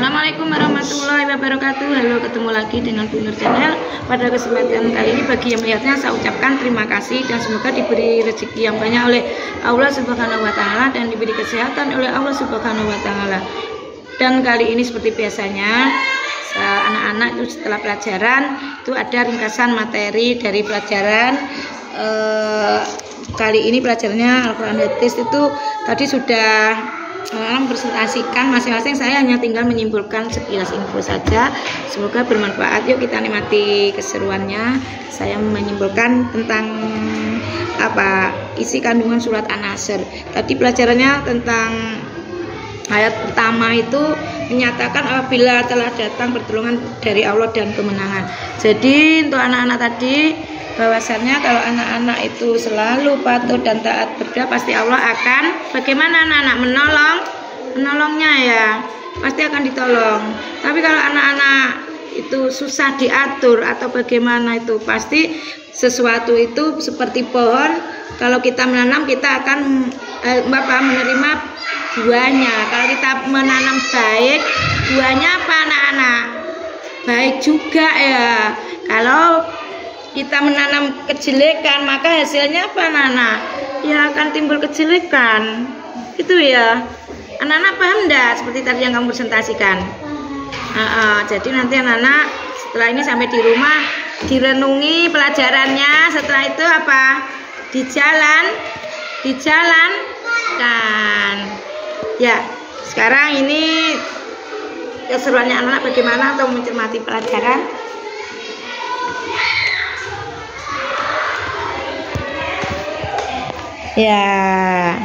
Assalamualaikum warahmatullahi wabarakatuh. Halo, ketemu lagi dengan Bu Nur Channel. Pada kesempatan kali ini bagi yang melihatnya saya ucapkan terima kasih dan semoga diberi rezeki yang banyak oleh Allah Subhanahu wa taala dan diberi kesehatan oleh Allah Subhanahu wa taala. Dan kali ini seperti biasanya anak-anak itu setelah pelajaran itu ada ringkasan materi dari pelajaran. Kali ini pelajarannya Al-Quran Hadis itu tadi sudah presentasikan masing-masing. Saya hanya tinggal menyimpulkan sekilas info saja. Semoga bermanfaat. Yuk kita nikmati keseruannya. Saya menyimpulkan tentang isi kandungan surat An-Nasr. Tadi pelajarannya tentang ayat pertama itu menyatakan apabila telah datang pertolongan dari Allah dan kemenangan. Jadi untuk anak-anak tadi bahwasannya kalau anak-anak itu selalu patuh dan taat berdoa, pasti Allah akan bagaimana anak-anak menolongnya ya, pasti akan ditolong. Tapi kalau anak-anak itu susah diatur atau bagaimana, itu pasti sesuatu itu seperti pohon, kalau kita menanam kita akan menerima buahnya. Kalau kita menanam baik, buahnya apa anak-anak? Baik juga ya. Kalau kita menanam kejelekan, maka hasilnya apa anak-anak? Ya akan timbul kejelekan. Itu ya. Anak-anak paham enggak seperti tadi yang kamu presentasikan? Jadi nanti anak-anak setelah ini sampai di rumah direnungi pelajarannya. Setelah itu apa? Dijalankan. Ya, sekarang ini keseruannya anak-anak bagaimana untuk mencermati pelajaran? Ya,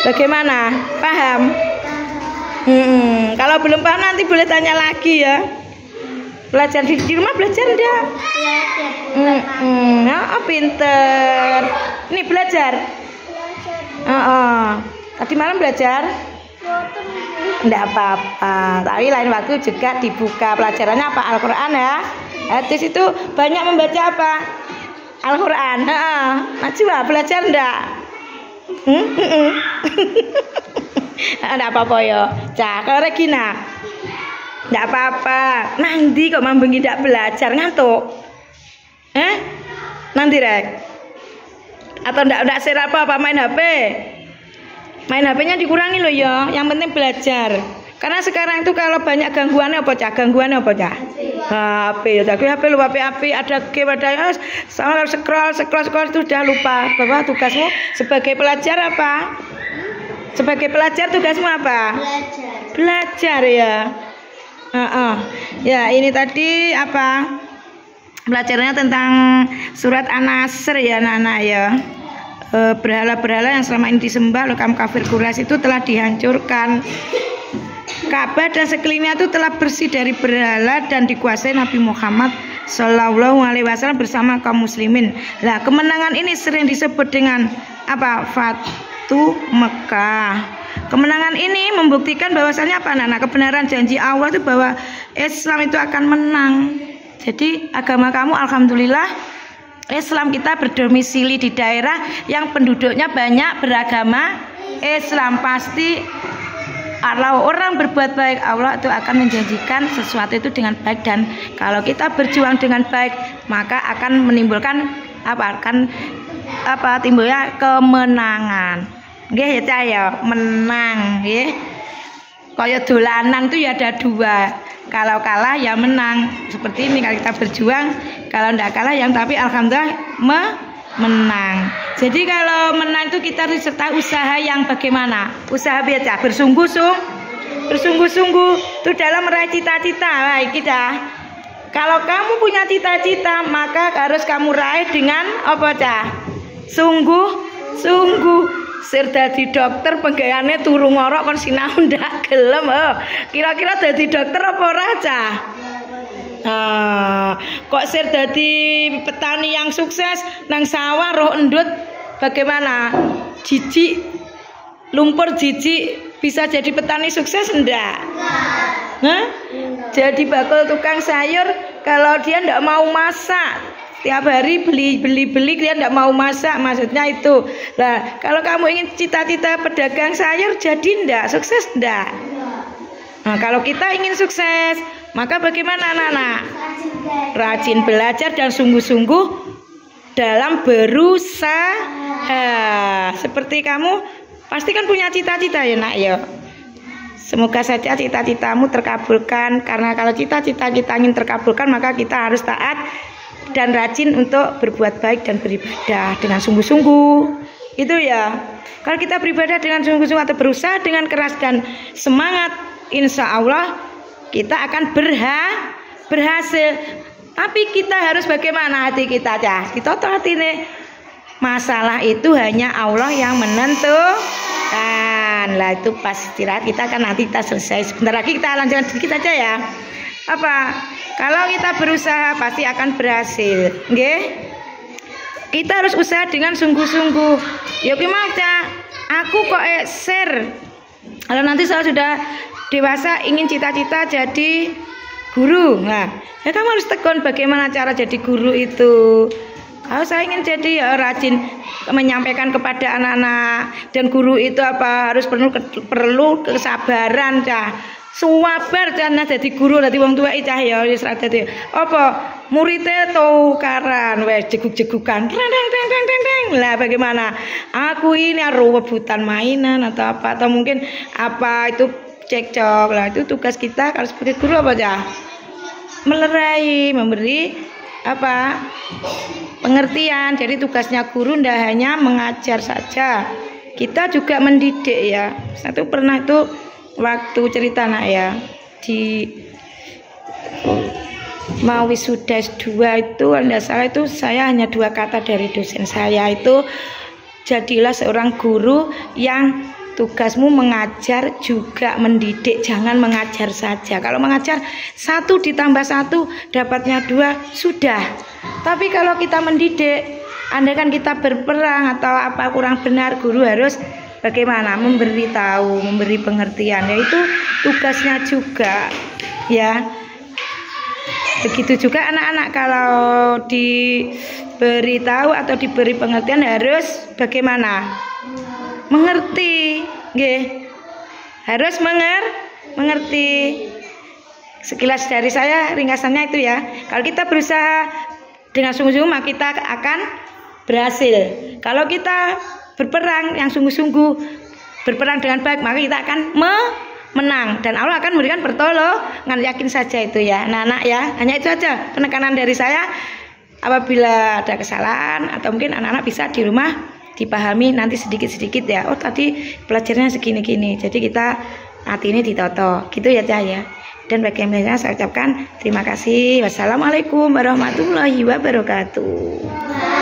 bagaimana? Paham? Kalau belum paham nanti boleh tanya lagi ya. Belajar di rumah belajar enggak? Pinter. Ini belajar. Tadi malam belajar? Enggak apa-apa. Tapi lain waktu juga dibuka pelajarannya apa? Al-Quran ya. Hadis itu banyak membaca apa? Al-Quran. Najwa belajar enggak? Enggak apa-apa ya. Kalau Regina enggak apa-apa. Nanti kok mambengi enggak belajar, ngantuk. Nanti Rek. Atau enggak share apa main HP? Main HP-nya dikurangi loh ya. Yang penting belajar. Karena sekarang itu kalau banyak gangguannya apa cah? HP ya, HP lupa HP ada game, ada sama scroll itu sudah lupa bahwa tugasmu sebagai pelajar apa? Sebagai pelajar tugasmu apa? Belajar ya. Ya ini tadi apa? Pelajarannya tentang surat An-Nasr ya anak-anak ya. Berhala-berhala yang selama ini disembah oleh kaum kafir Quraisy itu telah dihancurkan. Ka'bah dan sekelilingnya itu telah bersih dari berhala dan dikuasai Nabi Muhammad Shallallahu Alaihi Wasallam bersama kaum muslimin. Nah, kemenangan ini sering disebut dengan apa? Fatu Mekah. Kemenangan ini membuktikan bahwasannya apa anak-anak? Kebenaran janji Allah itu bahwa Islam itu akan menang. Jadi agama kamu alhamdulillah Islam, kita berdomisili di daerah yang penduduknya banyak beragama Islam. Pasti kalau orang berbuat baik, Allah itu akan menjanjikan sesuatu itu dengan baik, dan kalau kita berjuang dengan baik maka akan menimbulkan timbulnya kemenangan. Nggih ya Cah ya, menang nggih. Kaya dolanan tuh ya ada dua. Kalau kalah ya menang. Seperti ini kalau kita berjuang, kalau enggak kalah yang tapi alhamdulillah menang. Jadi kalau menang itu kita disertai usaha yang bagaimana? Usaha biasa bersungguh-sungguh itu dalam meraih cita-cita. Baik kita. Kalau kamu punya cita-cita maka harus kamu raih dengan apa cah? Sungguh. Sir dadi dokter penggayane turu ngorok kon sinau ndak gelem. Kira-kira dadi dokter apa ora cah? Kok sir dadi petani yang sukses nang sawah roh endut bagaimana? Jijik, lumpur jijik bisa jadi petani sukses enggak? Jadi bakul tukang sayur kalau dia enggak mau masak, tiap hari beli dia enggak mau masak, maksudnya itu. Nah, kalau kamu ingin cita-cita pedagang sayur jadi enggak? Sukses enggak? Nah, kalau kita ingin sukses, maka bagaimana anak-anak? Rajin belajar dan sungguh-sungguh dalam berusaha. Seperti kamu pasti kan punya cita-cita ya nak ya. Semoga saja cita-citamu terkabulkan, karena kalau cita-cita kita ingin terkabulkan maka kita harus taat dan rajin untuk berbuat baik dan beribadah dengan sungguh-sungguh. Itu ya. Kalau kita beribadah dengan sungguh-sungguh atau berusaha dengan keras dan semangat, insya Allah kita akan berhasil. Tapi kita harus bagaimana hati kita aja? Kita tahu hati nih. Masalah itu hanya Allah yang menentukan. Lah itu pas istirahat kita kan nanti kita selesai. Sebentar lagi kita lanjutkan sedikit aja ya. Apa? Kalau kita berusaha pasti akan berhasil. Nggih? Kita harus usaha dengan sungguh-sungguh. Ya gimana? Aku kok share. Kalau nanti saya sudah dewasa ingin cita-cita jadi guru. Nah, ya kamu harus tekun bagaimana cara jadi guru itu. Kalau saya ingin jadi ya rajin menyampaikan kepada anak-anak, dan guru itu apa harus perlu kesabaran cah. Sabar cah jadi guru dadi wong tuwek cah ya wis ra dadi apa muridé tukaran wis jeguk-jegukan. Lah bagaimana? Aku ini rebutan mainan atau apa, atau mungkin apa itu cekcok. Lah itu tugas kita kalau seperti guru apa cah? Melerai, memberi apa? Pengertian. Jadi tugasnya guru tidak hanya mengajar saja, kita juga mendidik ya. Satu pernah itu waktu cerita nak ya di mau wisuda S2 itu anda salah itu saya hanya 2 kata dari dosen saya itu, jadilah seorang guru yang tugasmu mengajar juga mendidik, jangan mengajar saja. Kalau mengajar 1 ditambah 1 dapatnya 2 sudah. Tapi kalau kita mendidik, andaikan kita berperang atau apa kurang benar, guru harus bagaimana? Memberi tahu, memberi pengertian. Yaitu tugasnya juga ya. Begitu juga anak-anak kalau diberi tahu atau diberi pengertian harus bagaimana? Mengerti, nggih. Harus mengerti. Sekilas dari saya ringkasannya itu ya. Kalau kita berusaha dengan sungguh-sungguh maka kita akan berhasil. Kalau kita berperang yang sungguh-sungguh, berperang dengan baik, maka kita akan menang dan Allah akan memberikan pertolongan, yakin saja itu ya. Nah, anak ya, hanya itu aja penekanan dari saya. Apabila ada kesalahan atau mungkin anak-anak bisa di rumah dipahami nanti sedikit-sedikit ya. Oh tadi pelajarannya segini-gini. Jadi kita hati ini ditoto. Gitu ya Cahaya. Dan bagaimana saya ucapkan terima kasih. Wassalamualaikum warahmatullahi wabarakatuh.